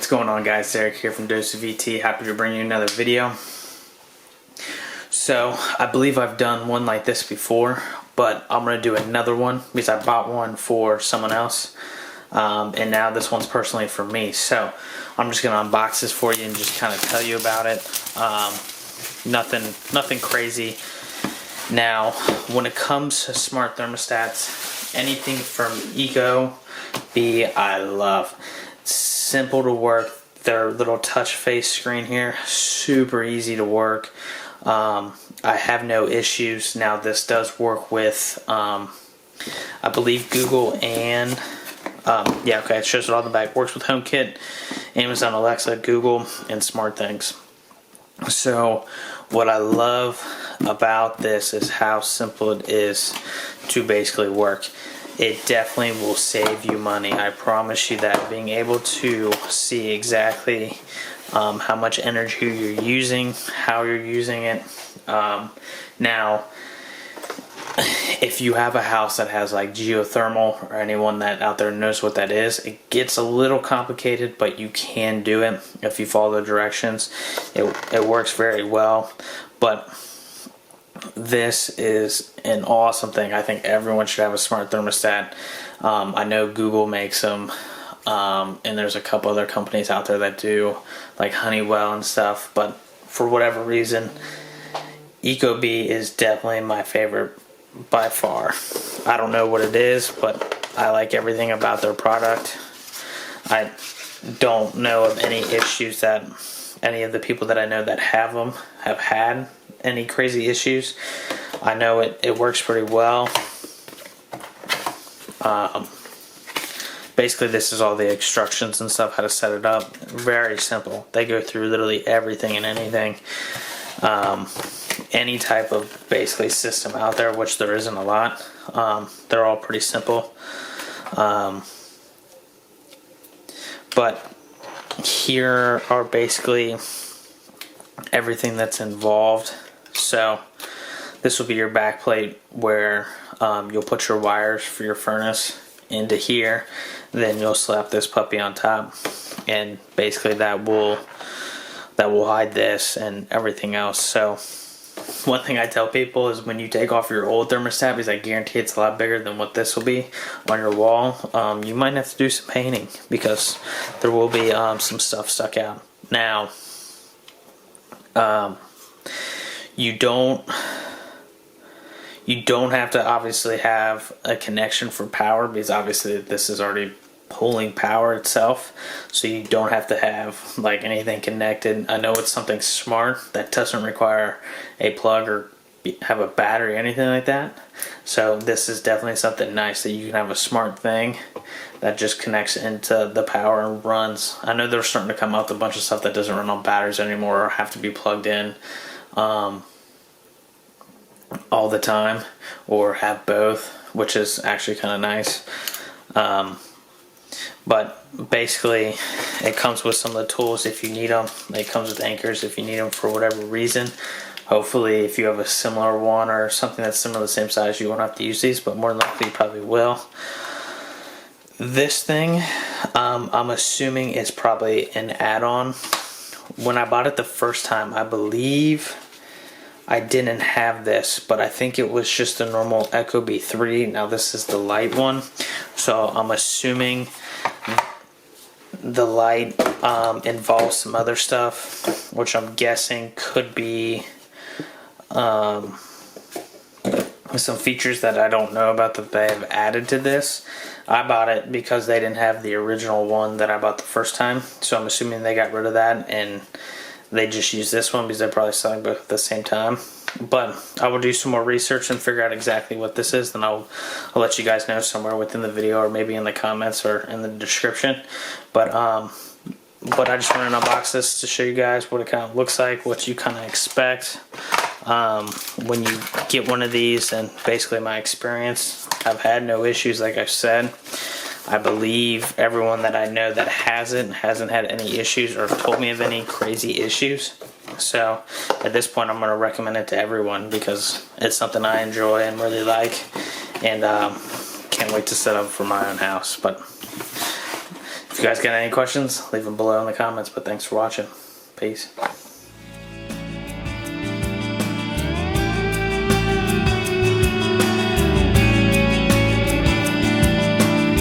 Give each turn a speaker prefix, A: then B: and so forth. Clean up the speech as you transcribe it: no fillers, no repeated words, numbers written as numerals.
A: what's going on, guys? Derek here from Dose of VT. Happy to bring you another video. So I believe I've done one like this before, but I'm going to do another one because I bought one for someone else, and now this one's personally for me. So I'm just going to unbox this for you and just kind of tell you about it. Nothing crazy. Now, when it comes to smart thermostats, anything from Ecobee I love. It's simple to work. Their little touch face screen here, super easy to work. I have no issues. Now this does work with I believe Google and yeah, okay, it shows it on the back. Works with HomeKit, Amazon Alexa, Google, and SmartThings. So what I love about this is how simple it is to basically work. It definitely will save you money. I promise you that. Being able to see exactly how much energy you're using, how you're using it. Now, if you have a house that has like geothermal, or anyone that out there knows what that is, it gets a little complicated, but you can do it if you follow the directions. It works very well, but this is an awesome thing. I think everyone should have a smart thermostat. I know Google makes them, and there's a couple other companies out there that do, like Honeywell and stuff, but for whatever reason, Ecobee is definitely my favorite by far. I don't know what it is, but I like everything about their product. I don't know of any issues that any of the people that I know that have them have had any crazy issues. I know it works pretty well. Basically, this is all the instructions and stuff, how to set it up. Very simple. They go through literally everything and anything. Any type of basically system out there, which there isn't a lot. They're all pretty simple. But here are basically everything that's involved. So this will be your back plate where you'll put your wires for your furnace into here. Then you'll slap this puppy on top, and basically that will hide this and everything else. So one thing I tell people is when you take off your old thermostat, because I guarantee it's a lot bigger than what this will be on your wall, you might have to do some painting because there will be some stuff stuck out. Now, you don't have to obviously have a connection for power, because obviously this is already pulling power itself, so you don't have to have like anything connected. I know it's something smart that doesn't require a plug or have a battery or anything like that. So this is definitely something nice that you can have a smart thing that just connects into the power and runs. I know they're starting to come out with a bunch of stuff that doesn't run on batteries anymore or have to be plugged in all the time, or have both, which is actually kind of nice. But basically it comes with some of the tools if you need them. It comes with anchors if you need them for whatever reason. Hopefully if you have a similar one or something that's similar, the same size, you won't have to use these, but more than likely you probably will. This thing, I'm assuming it's probably an add-on. When I bought it the first time, I believe I didn't have this, but I think it was just the normal Ecobee 3. Now this is the lite one, so I'm assuming the lite involves some other stuff, which I'm guessing could be some features that I don't know about that they have added to this. I bought it because they didn't have the original one that I bought the first time, so I'm assuming they got rid of that and they just use this one because they're probably selling both at the same time. But I will do some more research and figure out exactly what this is. Then I'll let you guys know somewhere within the video, or maybe in the comments or in the description. But I just wanted to unbox this to show you guys what it kind of looks like, what you kind of expect when you get one of these, and basically my experience. I've had no issues, like I've said. I believe everyone that I know that has it hasn't had any issues or told me of any crazy issues. So at this point, I'm going to recommend it to everyone because it's something I enjoy and really like, and can't wait to set up for my own house. But If you guys got any questions, leave them below in the comments. But thanks for watching. Peace.